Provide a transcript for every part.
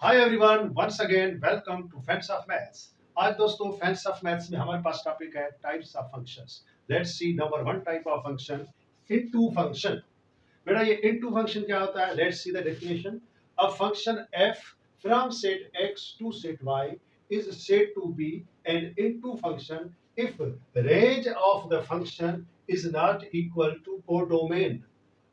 Hi everyone, once again welcome to fans of maths. आज दोस्तों fans of maths में हमारे पास टॉपिक है types of functions. Let's see number one type of function, into function. बेटा ये into function क्या होता है? Let's see the definition. A function f from set x to set y is said to be an into function if range of the function is not equal to codomain।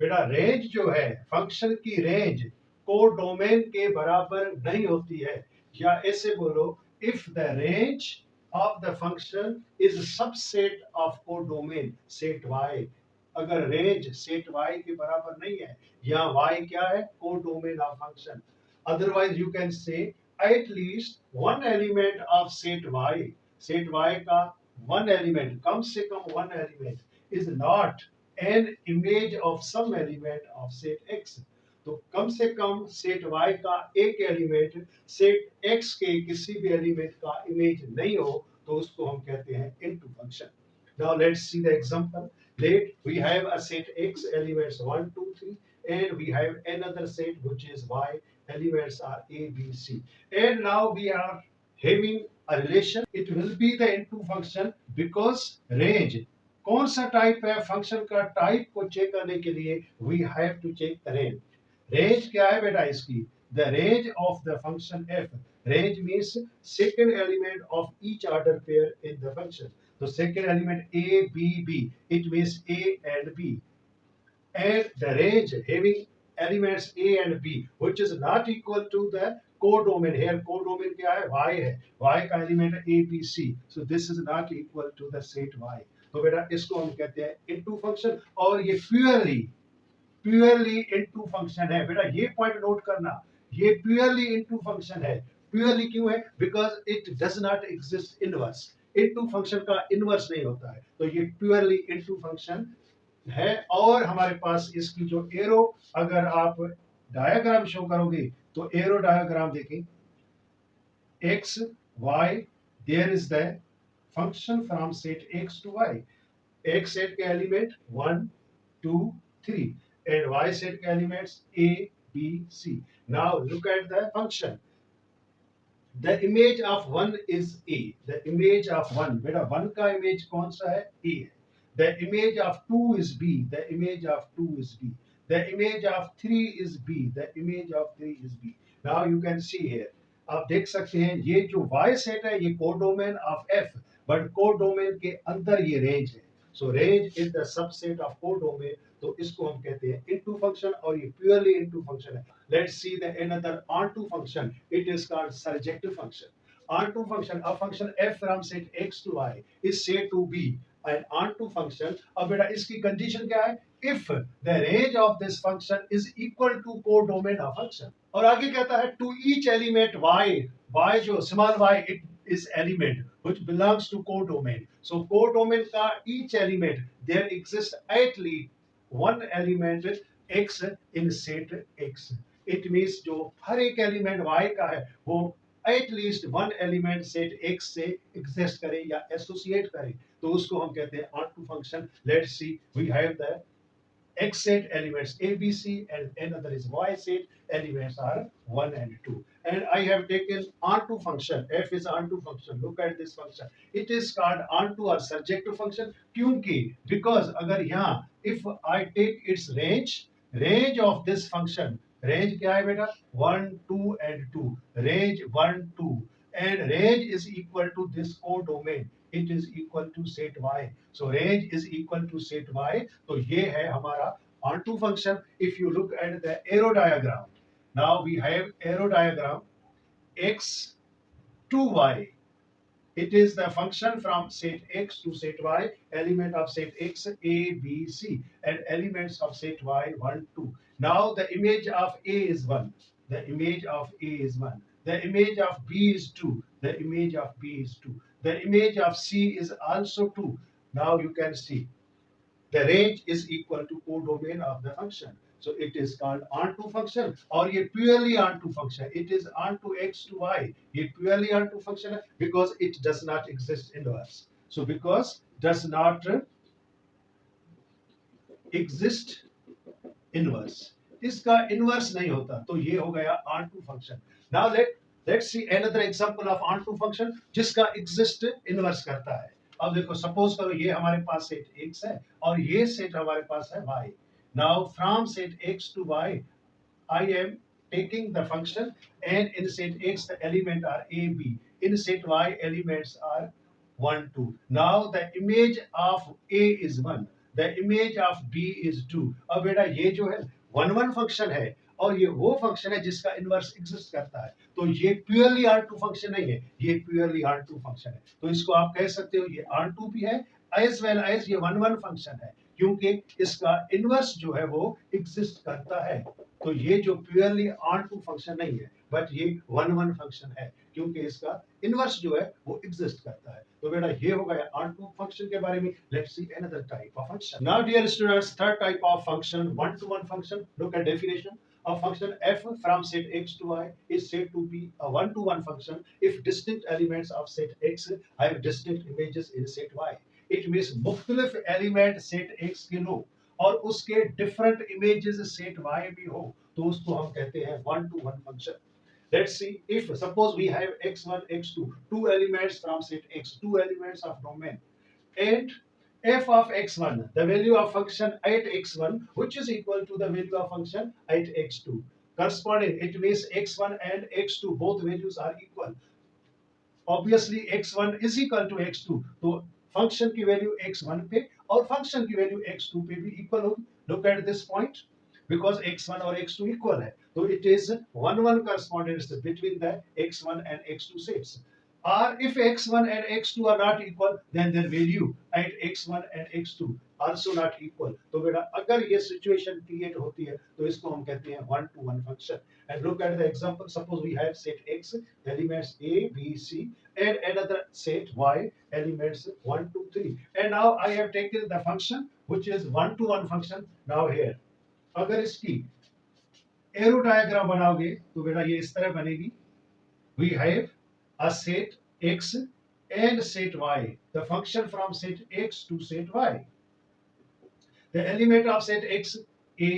बेटा range जो है, function की range codomain के बराबर नहीं होती है, या ऐसे बोलो, if the range of the function is subset of codomain set y। अगर रेंज सेट y के बराबर नहीं है, या y क्या है? Codomain of function. Otherwise you can say at least one element of set y का वन एलिमेंट, कम से कम one element is not an image of some element of set x। तो कम से कम सेट y का एक एलिमेंट सेट x के किसी भी एलिमेंट का इमेज नहीं हो, तो उसको हम कहते हैं into function. Now let's see the example. Let we have a set x elements 1 2 3 and we have another set which is y elements are a b c, and now we are having a relation. It will be the into function because range कौन सा type है function का, type को check करने के लिए we have to check the range. Range क्या है बेटा इसकी? The range of the function f। Range means second element of each order pair in the function. तो second element a b b, it means a and b, and the range having elements a and b which is not equal to the codomain। here codomain क्या है? y है। y का element a b c, so this is not equal to the set y। तो बेटा इसको हम कहते हैं इनटू फंक्शन, और ये प्योरली इनटू फंक्शन है। बेटा ये पॉइंट नोट करना, ये प्योरली इनटू फंक्शन है। प्योरली क्यों है? Because it does not exist inverse. Into function का इनवर्स नहीं होता है, तो ये प्योरली इनटू फंक्शन है। और हमारे पास इसकी जो एरो, अगर आप डायग्राम शो करोगे तो एरो डायग्राम देखें, x y, there is the function from set x to y। x set के element 1 2 3 and y set elements a b c। now look at the function। the image of 1 is a। the image of 1, बेटा 1 का image कौन सा है? a है। the image of 2 is b। the image of 2 is b। the image of 3 is b। the image of 3 is b। now you can see here, आप देख सकते हैं ये जो y सेट है ये codomain of f, but codomain के अंदर ये रेंज है। So range is the subset of codomain, तो इसको हम कहते हैं इनटू फंक्शन, और ये प्योरली इनटू फंक्शन है। Let's see the another onto function. It is called surjective function. Onto function, a function f from set x to y is said to be an onto function. अब बेटा इसकी condition क्या है? If the range of this function is equal to codomain of function. और आगे कहता है to each element y जो small y, it is element which belongs to codomain। so codomain का each element there exists at least one element x in set x। it means जो हर एक element y का है वो at least one element set x से exist करे या associate करे, तो उसको हम कहते हैं onto function। let's see, we have the x set elements a b c and another is y set elements are 1 and 2, and I have taken onto function। f is onto function। look at this function, it is called onto or surjective function क्योंकि because अगर यहाँ if I take its range of this function, range क्या है बेटा? 1 2 and 2, range 1 2, and range is equal to this codomain, it is equal to set y। so range is equal to set y, तो ये है हमारा onto function। if you look at the arrow diagram, now we have arrow diagram x to y, it is the function from set x to set y, element of set x a b c and elements of set y 1 2। now the image of a is 1, the image of a is 1, the image of b is 2, the image of b is 2, the image of c is also 2। now you can see the range is equal to codomain of the function, so it is called onto function। और ये purely onto function, it is onto x to y, ये purely onto function है because it does not exist inverse। so because does not exist inverse, इसका inverse नहीं होता, तो ये हो गया onto function। Now let's see another example of onto function जिसका एग्जिस्ट इनवर्स करता है। अब देखो सपोज करो ये हमारे पास सेट x है और ये सेट हमारे पास है y। Now from set x to y I am taking the function, and in set x the element are a b, in set y elements are 1 2. Now the image of a is 1, the image of b is 2। अब बेटा ये जो है 1 1 function है और ये वो function है जिसका इनवर्स एग्जिस्ट करता है, तो ये प्योरली R2 फंक्शन नहीं है, ये प्योरली R2 फंक्शन है। तो इसको आप कह सकते हो ये R2 भी है एज वेल एज ये 1 1 फंक्शन है, क्योंकि इसका इनवर्स जो है वो एग्जिस्ट करता है। तो ये जो प्योरली R2 फंक्शन नहीं है बट ये 1 1 फंक्शन है, क्योंकि इसका इनवर्स जो है वो एग्जिस्ट करता है। तो बेटा ये हो गया R2 फंक्शन के बारे में। Let's see another type of function. Now dear students, third type of function 1 to 1 function. Look at definition. A function f from set x to y is said to be a 1 to 1 function if distinct elements of set x have distinct images in set y। It means मुख्तलिफ element set x के लो और उसके different images set y भी हो, तो उसको हम कहते हैं 1 to 1 function. Let's see, if suppose we have x1 x2, two elements from set x, two elements of domain, and f of x1, the value of function at x1 which is equal to the value of function at x2 corresponding, it means x1 and x2 both values are equal। obviously x1 is equal to x2, तो function की value x1 पे और function की value x2 पे भी equal होगी। Look at this point, because x1 और x2 equal है, तो it is 1 1 correspondence between the x1 and x2 sets। or if x1 and x2 are not equal, then their value at x1 and x2 also not equal। तो बेटा अगर ये situation create होती है तो इसको हम कहते हैं 1 to 1 function। and look at the example, suppose we have set x elements a b c and another set y elements 1 2 3, and now I have taken the function which is 1 to 1 function। now here अगर इसकी arrow diagram बनाओगे तो बेटा ये इस तरह बनेगी। we have a set x and set y, the function from set x to set y, the element of set x a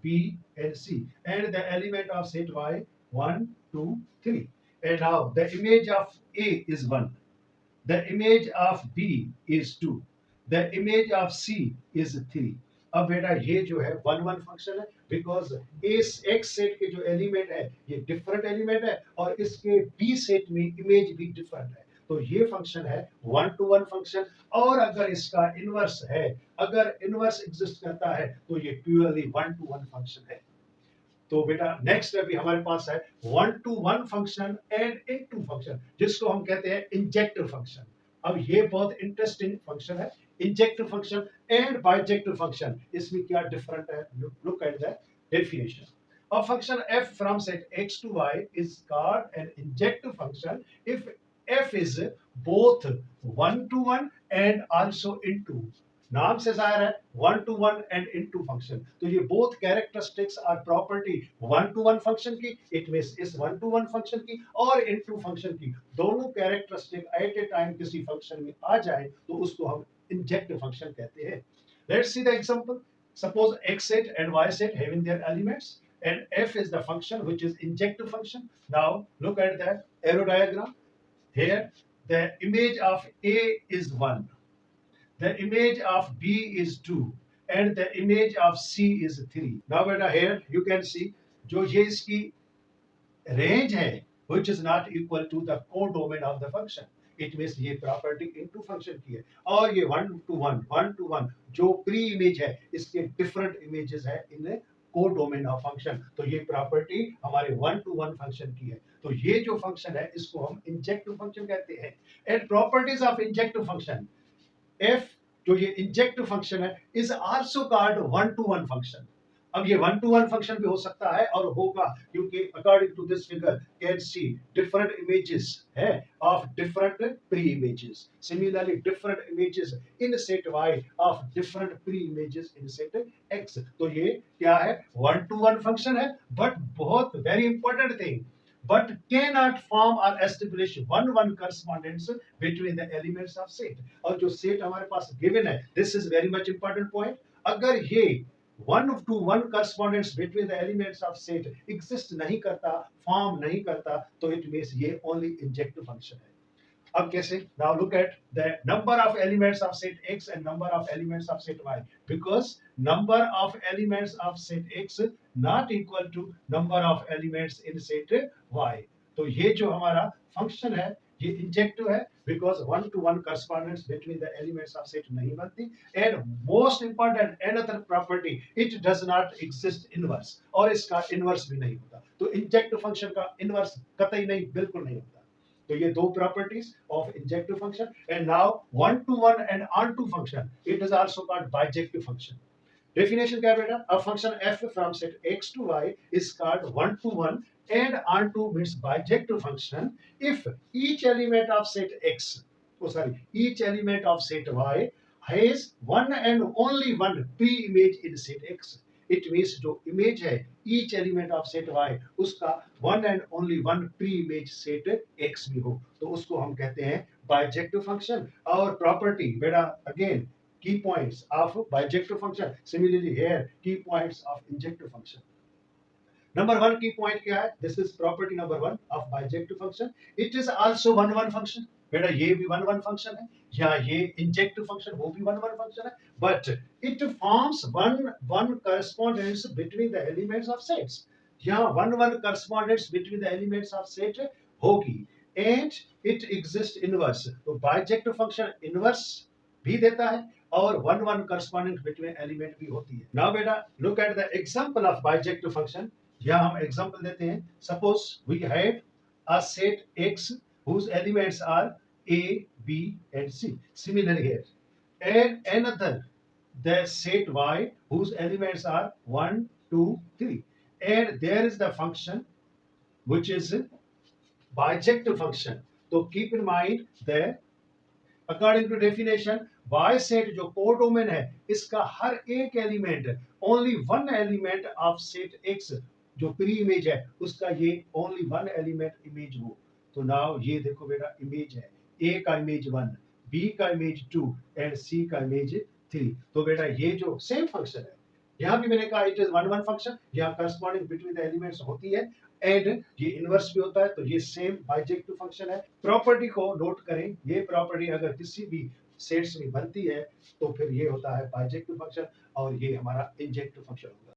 b and c, and the element of set y 1 2 3, and now the image of a is 1, the image of b is 2, the image of c is 3। अब बेटा ये जो है 1 1 function है, because इस x set के जो element है ये डिफरेंट एलिमेंट है और इसके बी सेट में इमेज भी डिफरेंट है, तो ये फंक्शन है 1 to 1 फंक्शन। और अगर इसका इनवर्स है, अगर इनवर्स एग्जिस्ट करता है तो ये प्योरली 1 to 1 फंक्शन है। तो बेटा नेक्स्ट अभी हमारे पास है 1 to 1 function and into function, जिसको हम कहते हैं इंजेक्टिव फंक्शन। अब ये बहुत इंटरेस्टिंग फंक्शन है, injective function and bijective function. इसमें क्या डिफरेंट है, look at the definition. A function f from set x to y is called an injective function if f is both 1 to 1 and also into। नाम से जाहिर है 1 to 1 and into function, तो ये both characteristics are property 1 to 1 function की, it means इस 1 to 1 function की और into फंक्शन की, दोनों कैरेक्टरिस्टिक एट ए टाइम किसी फंक्शन में आ जाए तो उसको हम इंजेक्टिव फंक्शन कहते हैं। Let's see the example. Suppose x set and y set having their elements and f is the function which is injective function। now look at the arrow diagram here, the image of a is 1, the image of b is 2 and the image of c is 3। now beta here you can see जो ये इसकी range है which is not equal to the codomain of the function, it means ये property into function की है। और ये 1 to 1 जो प्री इमेज है इसके डिफरेंट इमेजेस है इन कोडोमेन ऑफ फंक्शन, तो ये प्रॉपर्टी हमारे 1 to 1 फंक्शन की है। तो ये जो फंक्शन है इसको हम इंजेक्टिव फंक्शन कहते हैं। And properties of injective function, f जो ये इंजेक्टिव फंक्शन है is also called 1 to 1 function. अब ये 1 to 1 फंक्शन भी हो सकता है और होगा, क्योंकि according to this figure can see different images है of different pre images, similarly different images in set y of different pre images in set x। तो ये क्या है 1 to 1 फंक्शन है, बट बहुत very important thing, but cannot form or establish 1 1 correspondence between the elements of set। और जो set हमारे पास given है, this is very much important point, अगर ये 1-to-1 correspondence between the elements of set exist नहीं करता, form नहीं करता, तो it means ये only injective function है. अब कैसे? Now look at the number of elements of set X and number of elements of set Y. Because number of elements of set X not equal to number of elements in set Y. तो ये जो हमारा function है ये injective है because 1-to-1 correspondence between the elements of set नहीं बनती. And most important another property, it does not exist inverse और इसका inverse भी नहीं होता. तो इंजेक्टिव फंक्शन का inverse कतई नहीं, बिल्कुल नहीं होता. तो ये दो properties of injective function. And now 1-to-1 and on-to function, it is also called bijective function. Definition क्या है बेटा? अ function f from set x to y is called 1-to-1 and on-to means bijective function if each element of set x, each element of set y has one and only one pre-image in set x. It means जो image है each element of set y उसका one and only one pre image set x में हो, तो उसको हम कहते हैं बाइजेक्टिव फंक्शन. और प्रॉपर्टी बेटा again key points of bijective function, similarly here key points of injective function. Number one key point क्या है? This is property number one of bijective function. It is also one one function. बेटा ये भी one one function है, या ये injective function वो भी वन वन फंक्शन है, but it forms one one correspondence between the elements of sets. यहाँ one one correspondence between the elements of set होगी एंड इट एग्जिस्ट इनवर्स. तो bijective function inverse भी देता है और one one correspondence between element भी होती है. नाउ बेटा look at the example of bijective function. यहाँ हम एग्जांपल देते हैं. Suppose we have a set x whose elements are A, B and C. Similarly here. And another the set y whose elements are 1, 2, 3. And there is the function which is bijective function. So keep in mind that according to definition y set जो codomain है इसका हर एक element only one element of set x जो pre image है उसका ये only one element image हो. तो नाउ ये देखो बेटा इमेज है ए का इमेज 1, बी का इमेज 2 एंड सी का इमेज 3. तो बेटा ये जो सेम फंक्शन है यहाँ भी मैंने कहा it is one one function. यहाँ करस्पॉन्डिंग बिटवीन द एलिमेंट्स होती है एंड ये इनवर्स भी होता है, तो ये सेम बाइजेक्टिव फंक्शन है. प्रॉपर्टी को नोट करें. ये प्रॉपर्टी अगर किसी भी सेट्स में बनती है तो फिर ये होता है बाइजेक्टिव फंक्शन और ये हमारा इंजेक्टिव फंक्शन होगा.